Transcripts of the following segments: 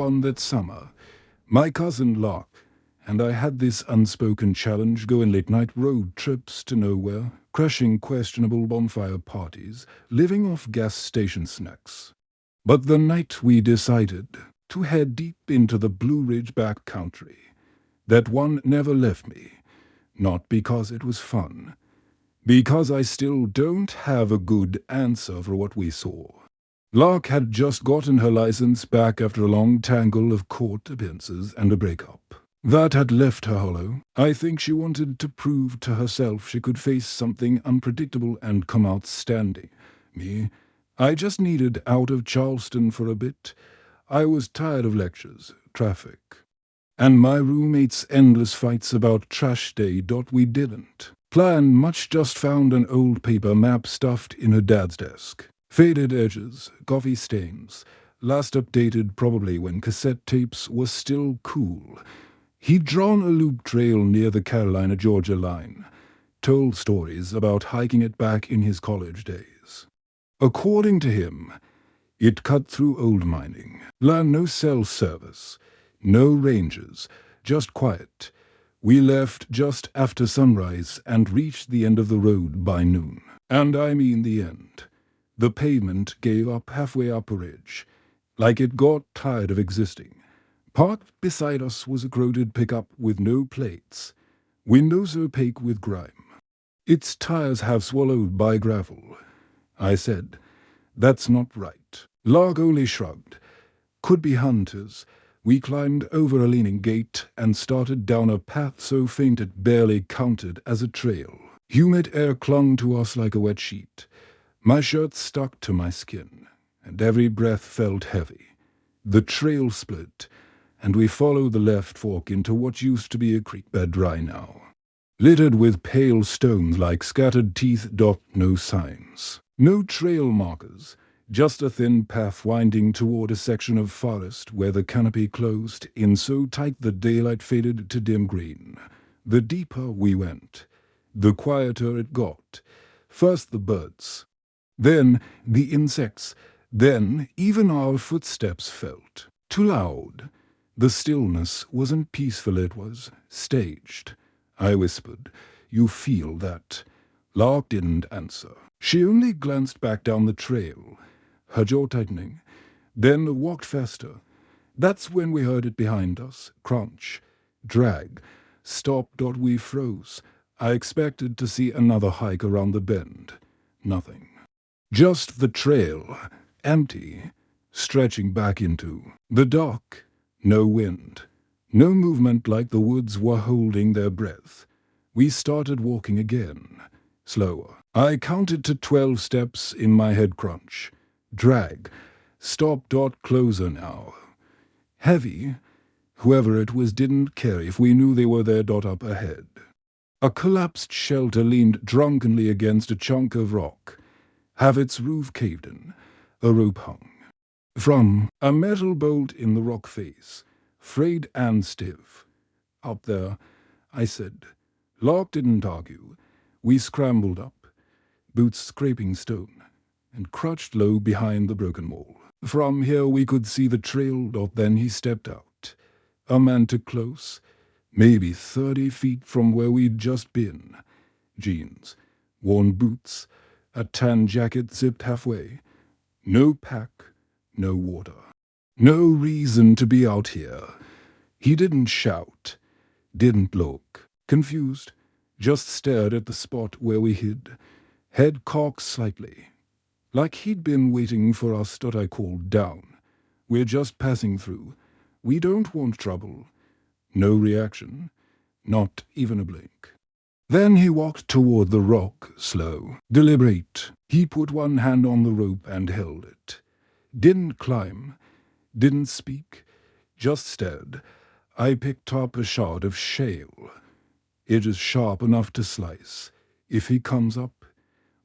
one that summer. My cousin Lark and I had this unspoken challenge going late-night road trips to nowhere, crashing questionable bonfire parties, living off gas station snacks. But the night we decided to head deep into the Blue Ridge backcountry, that one never left me, not because it was fun, because I still don't have a good answer for what we saw. Lark had just gotten her license back after a long tangle of court appearances and a breakup. That had left her hollow. I think she wanted to prove to herself she could face something unpredictable and come out standing. Me, I just needed out of Charleston for a bit. I was tired of lectures, traffic, and my roommate's endless fights about trash day. We didn't plan much, just found an old paper map stuffed in her dad's desk. Faded edges, coffee stains, last updated probably when cassette tapes were still cool. He'd drawn a loop trail near the Carolina-Georgia line, told stories about hiking it back in his college days. According to him, it cut through old mining, learned no cell service, no rangers, just quiet. We left just after sunrise and reached the end of the road by noon. And I mean the end. The pavement gave up halfway up a ridge, like it got tired of existing. Parked beside us was a corroded pickup with no plates, windows opaque with grime. Its tires half swallowed by gravel. I said, "That's not right." Lark only shrugged. Could be hunters. We climbed over a leaning gate and started down a path so faint it barely counted as a trail. Humid air clung to us like a wet sheet. My shirt stuck to my skin, and every breath felt heavy. The trail split, and we followed the left fork into what used to be a creek bed dry now, littered with pale stones like scattered teeth. No signs, no trail markers, just a thin path winding toward a section of forest where the canopy closed in so tight the daylight faded to dim green. The deeper we went, the quieter it got. First the birds, then the insects, then even our footsteps felt too loud. The stillness wasn't peaceful, it was staged. I whispered, "You feel that?" Lark didn't answer. She only glanced back down the trail, her jaw tightening, then walked faster. That's when we heard it behind us, crunch, drag, stop. We froze. I expected to see another hike around the bend. Nothing. Just the trail, empty, stretching back into the dark. No wind, no movement, like the woods were holding their breath. We started walking again, slower. I counted to 12 steps in my head. Crunch, drag, stop. Closer now. Heavy. Whoever it was didn't care if we knew they were there. Up ahead, a collapsed shelter leaned drunkenly against a chunk of rock, have its roof caved in. A rope hung from a metal bolt in the rock face, frayed and stiff. "Up there," I said. Lark didn't argue. We scrambled up, boots scraping stone, and crouched low behind the broken wall. From here we could see the trail. Then he stepped out. A man too close, maybe 30 feet from where we'd just been. Jeans, worn boots, a tan jacket zipped halfway. No pack, no water. No reason to be out here. He didn't shout, didn't look confused, just stared at the spot where we hid, head cocked slightly, like he'd been waiting for us. I called down, "We're just passing through. We don't want trouble." No reaction, not even a blink. Then he walked toward the rock, slow, deliberate. He put one hand on the rope and held it. Didn't climb, didn't speak, just stared. I picked up a shard of shale. Edges sharp enough to slice. "If he comes up,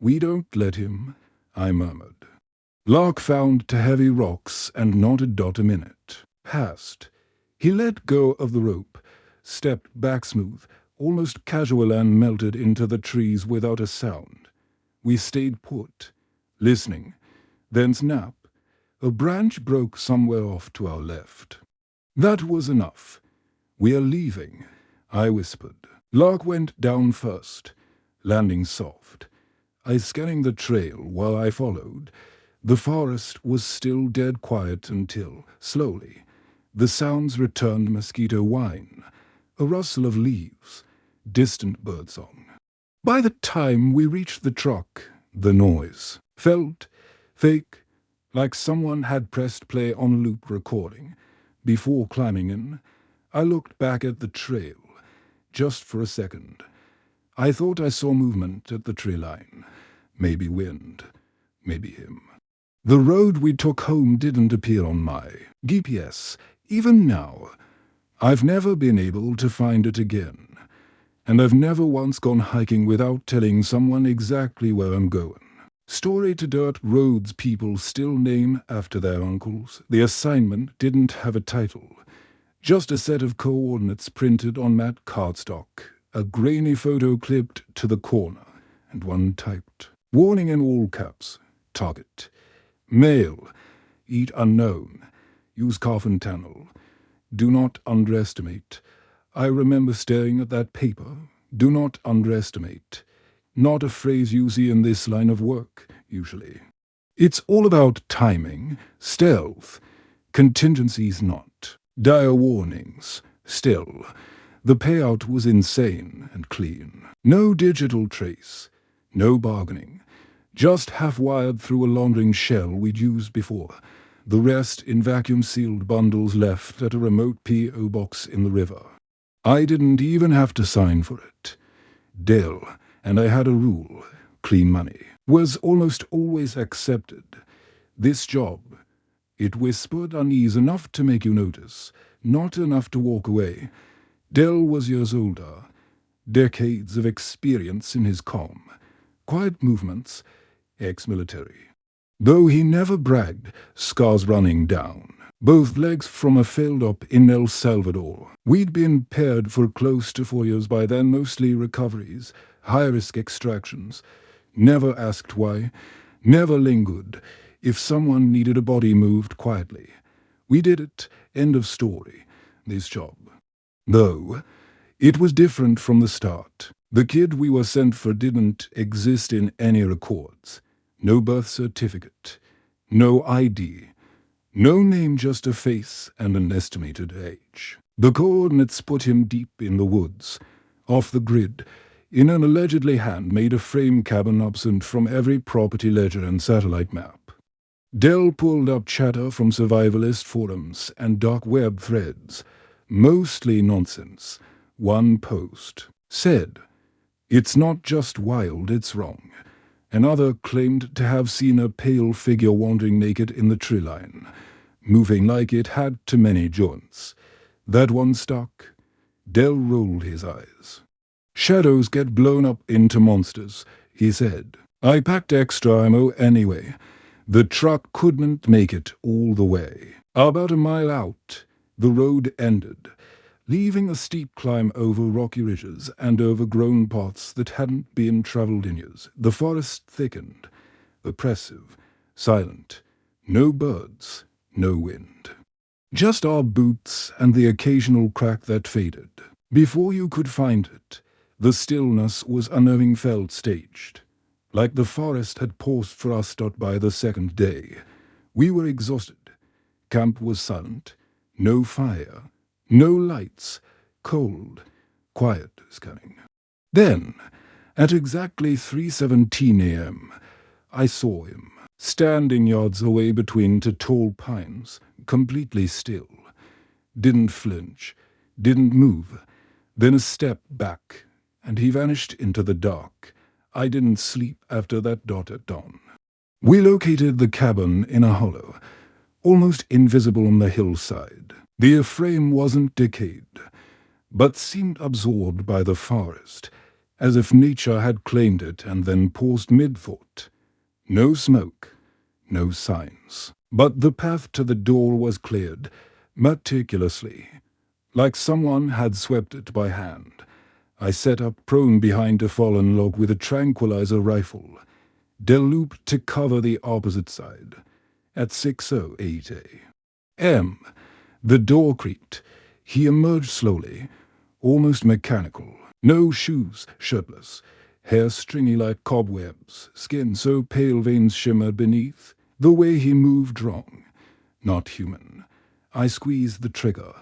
we don't let him," I murmured. Lark found to heavy rocks and nodded. A minute passed. He let go of the rope, stepped back smooth, almost casual, and melted into the trees without a sound. We stayed put, listening. Then snap. A branch broke somewhere off to our left. That was enough. "We're leaving," I whispered. Lark went down first, landing soft. I scanning the trail while I followed. The forest was still dead quiet until, slowly, the sounds returned: mosquito whine, a rustle of leaves, distant birdsong. By the time we reached the truck, the noise felt fake, like someone had pressed play on a loop recording. Before climbing in, I looked back at the trail, just for a second. I thought I saw movement at the tree line. Maybe wind, maybe him. The road we took home didn't appear on my GPS. Even now, I've never been able to find it again. And I've never once gone hiking without telling someone exactly where I'm going. Story to dirt roads people still name after their uncles. The assignment didn't have a title, just a set of coordinates printed on matte cardstock, a grainy photo clipped to the corner, and one typed. Warning in all caps. Target. Male. Eat unknown. Use coffin tunnel. Do not underestimate. I remember staring at that paper. Do not underestimate. Not a phrase you see in this line of work, usually. It's all about timing, stealth, contingencies not. Dire warnings. Still, the payout was insane and clean. No digital trace. No bargaining. Just half-wired through a laundering shell we'd used before. The rest in vacuum-sealed bundles left at a remote P.O. box in the river. I didn't even have to sign for it. Dell, and I had a rule: clean money was almost always accepted. This job, it whispered unease enough to make you notice, not enough to walk away. Dell was years older, decades of experience in his calm, quiet movements, ex-military. Though he never bragged, scars running down. Both legs from a failed op in El Salvador. We'd been paired for close to 4 years by then, mostly recoveries, high-risk extractions. Never asked why, never lingered. If someone needed a body moved quietly, we did it, end of story, this job. Though, it was different from the start. The kid we were sent for didn't exist in any records. No birth certificate, no ID. No name, just a face and an estimated age. The coordinates put him deep in the woods, off the grid, in an allegedly hand-made frame cabin absent from every property ledger and satellite map. Dell pulled up chatter from survivalist forums and dark web threads, mostly nonsense. One post said, "It's not just wild, it's wrong." Another claimed to have seen a pale figure wandering naked in the tree line, moving like it had too many joints. That one stuck. Dell rolled his eyes. "Shadows get blown up into monsters," he said. "I packed extra ammo anyway. The truck couldn't make it all the way." About a mile out, the road ended, leaving a steep climb over rocky ridges and overgrown paths that hadn't been traveled in years. The forest thickened, oppressive, silent. No birds, no wind. Just our boots and the occasional crack that faded. Before you could find it, the stillness was unnerving, felt staged. Like the forest had paused for us by the second day. We were exhausted. Camp was silent. No fire. No lights, cold, quiet scanning. Then, at exactly 3:17 a.m., I saw him, standing yards away between two tall pines, completely still. Didn't flinch, didn't move. Then a step back, and he vanished into the dark. I didn't sleep after that dot at dawn. We located the cabin in a hollow, almost invisible on the hillside. The frame wasn't decayed, but seemed absorbed by the forest, as if nature had claimed it and then paused mid-thought. No smoke, no signs. But the path to the door was cleared, meticulously, like someone had swept it by hand. I sat up prone behind a fallen log with a tranquilizer rifle. Dell looped to cover the opposite side. At 6:08 a.m., The door creaked. He emerged slowly, almost mechanical. No shoes, shirtless, hair stringy like cobwebs, skin so pale veins shimmered beneath. The way he moved wrong, not human. I squeezed the trigger.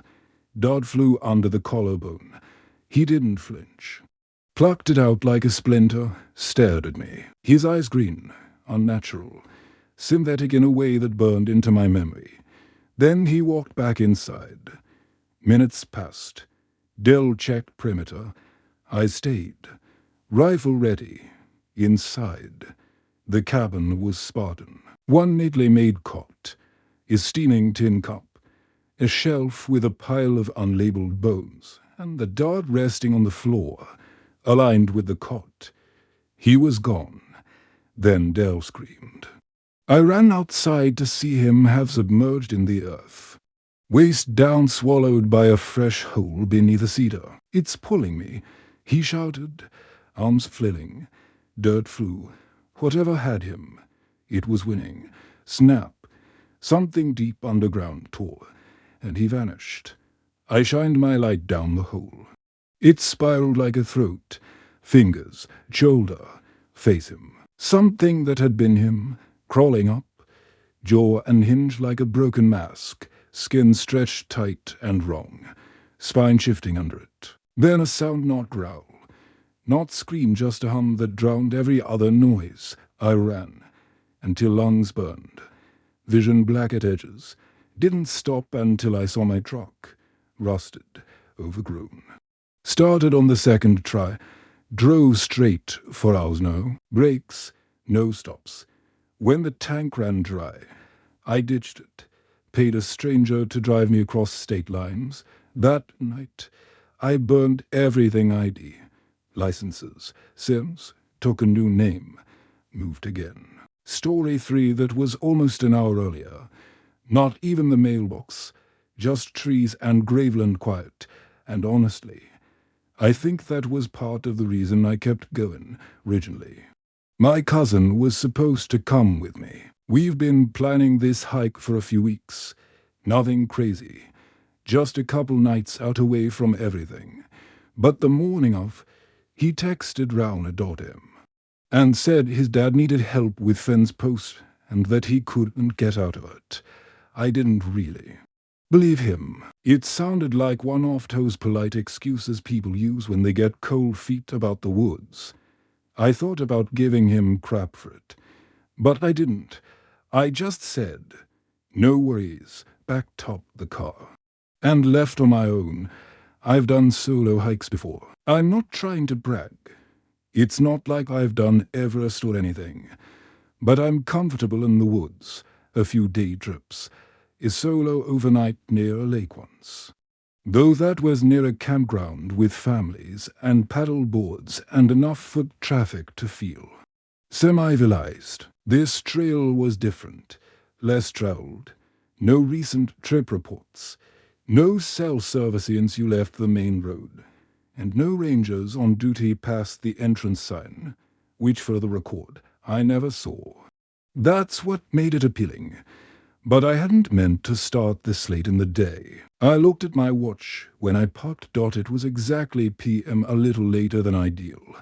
Dart flew under the collarbone. He didn't flinch. Plucked it out like a splinter, stared at me. His eyes green, unnatural, synthetic in a way that burned into my memory. Then he walked back inside. Minutes passed. Dell checked perimeter. I stayed. Rifle ready. Inside. The cabin was Spartan. One neatly made cot. A steaming tin cup. A shelf with a pile of unlabeled bones. And the dart resting on the floor, aligned with the cot. He was gone. Then Dell screamed. I ran outside to see him have submerged in the earth. Waist down, swallowed by a fresh hole beneath a cedar. It's pulling me, he shouted, arms flailing. Dirt flew. Whatever had him, it was winning. Snap. Something deep underground tore, and he vanished. I shined my light down the hole. It spiraled like a throat. Fingers, shoulder, face him. Something that had been him, crawling up. Jaw unhinged like a broken mask. Skin stretched tight and wrong, spine shifting under it. Then a sound, not growl, not scream, just a hum that drowned every other noise. I ran, until lungs burned. Vision black at edges. Didn't stop until I saw my truck, rusted, overgrown. Started on the second try, drove straight for hours, no brakes, no stops. When the tank ran dry, I ditched it. Paid a stranger to drive me across state lines. That night, I burned everything ID. Licenses, SIMs, took a new name, moved again. Story 3 that was almost an hour earlier. Not even the mailbox, just trees and graveland quiet. And honestly, I think that was part of the reason I kept going, originally. My cousin was supposed to come with me. We've been planning this hike for a few weeks. Nothing crazy. Just a couple nights out away from everything. But the morning of, he texted round at him and said his dad needed help with fence posts and that he couldn't get out of it. I didn't really believe him. It sounded like one of those polite excuses people use when they get cold feet about the woods. I thought about giving him crap for it, but I didn't. I just said, no worries, backed up the car, and left on my own. I've done solo hikes before. I'm not trying to brag. It's not like I've done Everest or anything, but I'm comfortable in the woods. A few day trips, a solo overnight near a lake once. Though that was near a campground with families and paddle boards and enough foot traffic to feel semi-civilized. This trail was different, less traveled. No recent trip reports. No cell service since you left the main road. And no rangers on duty past the entrance sign, which for the record I never saw. That's what made it appealing. But I hadn't meant to start this late in the day. I looked at my watch. When I parked. It was exactly PM, a little later than ideal.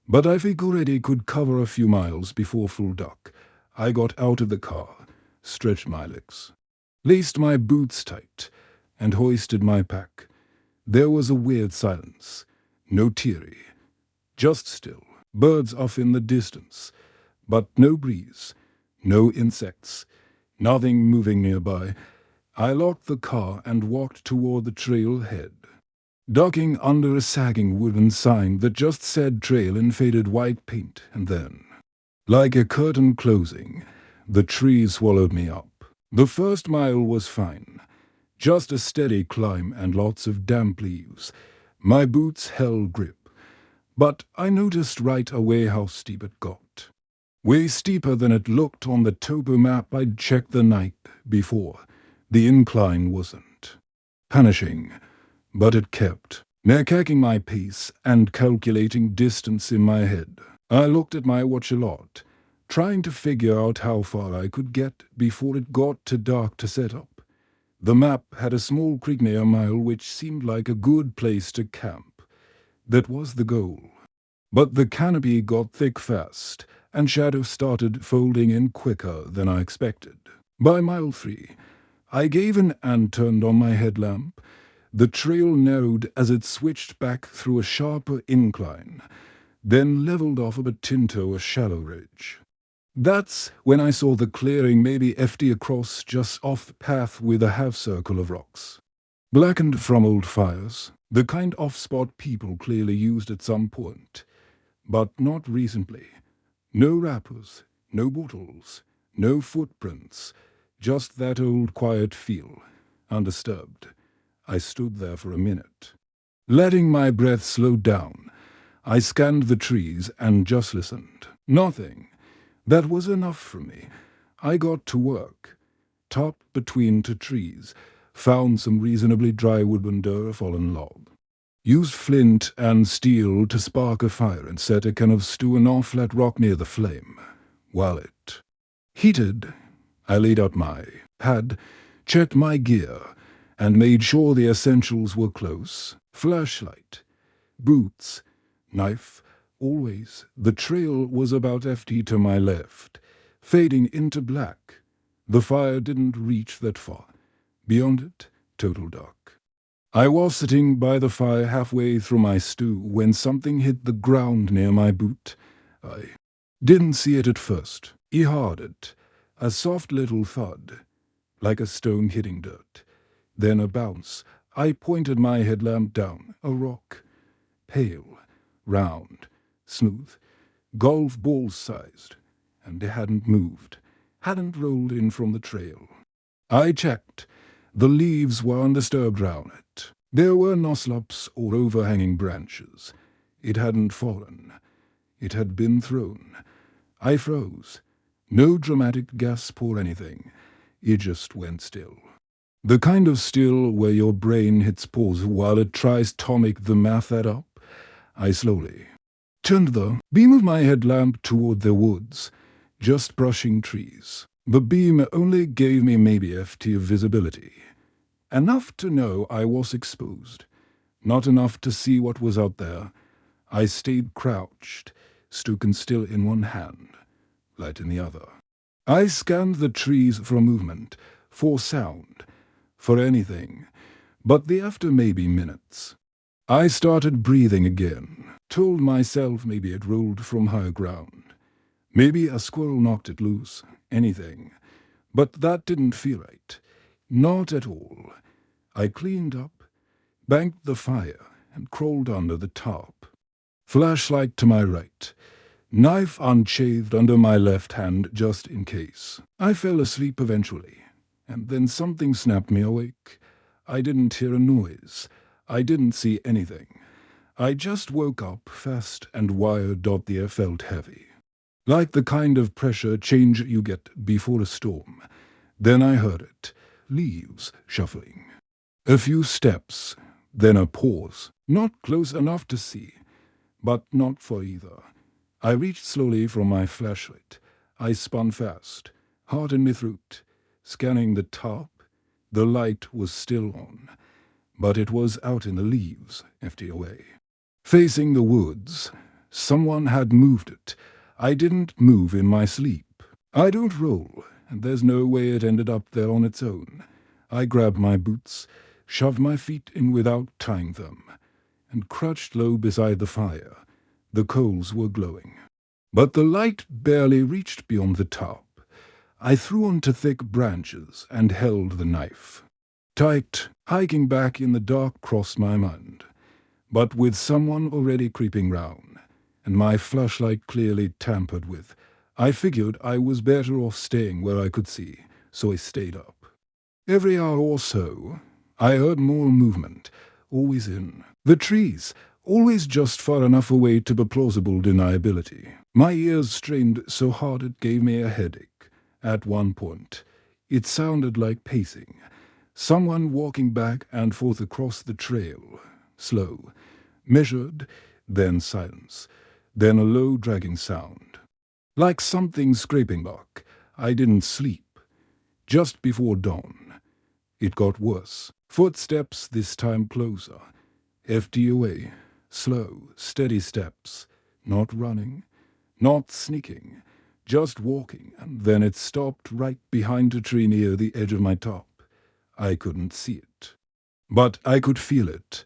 But I figured I could cover a few miles before full dark. I got out of the car, stretched my legs, laced my boots tight, and hoisted my pack. There was a weird silence. No teary. Just still. Birds off in the distance. But no breeze. No insects. Nothing moving nearby. I locked the car and walked toward the trail head, ducking under a sagging wooden sign that just said trail in faded white paint, and then, like a curtain closing, the trees swallowed me up. The first mile was fine. Just a steady climb and lots of damp leaves. My boots held grip. But I noticed right away how steep it got. Way steeper than it looked on the topo map I'd checked the night before. The incline wasn't punishing, but it kept macaking my pace and calculating distance in my head. I looked at my watch a lot, trying to figure out how far I could get before it got too dark to set up. The map had a small creek near a mile which seemed like a good place to camp. That was the goal. But the canopy got thick fast, and shadows started folding in quicker than I expected. By mile 3, I gave in and turned on my headlamp. The trail narrowed as it switched back through a sharper incline, then leveled off up a tinto a shallow ridge. That's when I saw the clearing maybe 50 across just off the path with a half-circle of rocks. Blackened from old fires, the kind of spot people clearly used at some point, but not recently. No wrappers, no bottles, no footprints, just that old quiet feel, undisturbed. I stood there for a minute. Letting my breath slow down, I scanned the trees and just listened. Nothing. That was enough for me. I got to work. Topped between 2 trees, found some reasonably dry wood under a fallen log. Used flint and steel to spark a fire and set a can of stew on a flat rock near the flame. While it heated, I laid out my pad, checked my gear, and made sure the essentials were close. Flashlight, boots, knife, always. The trail was about 50 to my left, fading into black. The fire didn't reach that far. Beyond it, total dark. I was sitting by the fire halfway through my stew when something hit the ground near my boot. I didn't see it at first. I heard it, a soft little thud, like a stone hitting dirt. Then a bounce. I pointed my headlamp down. A rock. Pale, round, smooth, golf ball sized, and it hadn't moved, hadn't rolled in from the trail. I checked. The leaves were undisturbed round it. There were no slumps or overhanging branches. It hadn't fallen. It had been thrown. I froze. No dramatic gasp or anything. It just went still. The kind of still where your brain hits pause while it tries to make the math add up. I slowly turned the beam of my headlamp toward the woods, just brushing trees. The beam only gave me maybe a FT of visibility. Enough to know I was exposed. Not enough to see what was out there. I stayed crouched, stooping still in one hand, light in the other. I scanned the trees for movement, for sound, for anything, but after maybe minutes. I started breathing again, told myself maybe it rolled from higher ground. Maybe a squirrel knocked it loose, anything. But that didn't feel right. Not at all. I cleaned up, banked the fire, and crawled under the tarp. Flashlight to my right. Knife unshaved under my left hand just in case. I fell asleep eventually, and then something snapped me awake. I didn't hear a noise. I didn't see anything. I just woke up fast and wired. The air felt heavy, like the kind of pressure change you get before a storm. Then I heard it, leaves shuffling. A few steps, then a pause, not close enough to see, but not for either. I reached slowly for my flashlight. I spun fast, heart in my throat, scanning the top. The light was still on, but it was out in the leaves, empty away. Facing the woods, someone had moved it. I didn't move in my sleep. I don't roll, and there's no way it ended up there on its own. I grabbed my boots, shoved my feet in without tying them, and crouched low beside the fire. The coals were glowing, but the light barely reached beyond the top. I threw onto thick branches and held the knife. Tight, hiking back in the dark crossed my mind, but with someone already creeping round, and my flashlight clearly tampered with, I figured I was better off staying where I could see, so I stayed up. Every hour or so, I heard more movement, always in the trees, always just far enough away to be plausible deniability. My ears strained so hard it gave me a headache. At one point, it sounded like pacing. Someone walking back and forth across the trail, slow, measured, then silence, then a low dragging sound. Like something scraping bark. I didn't sleep. Just before dawn, It got worse. Footsteps this time closer. FDOA. Slow, steady steps. Not running. Not sneaking. Just walking, and then it stopped right behind a tree near the edge of my top. I couldn't see it. But I could feel it.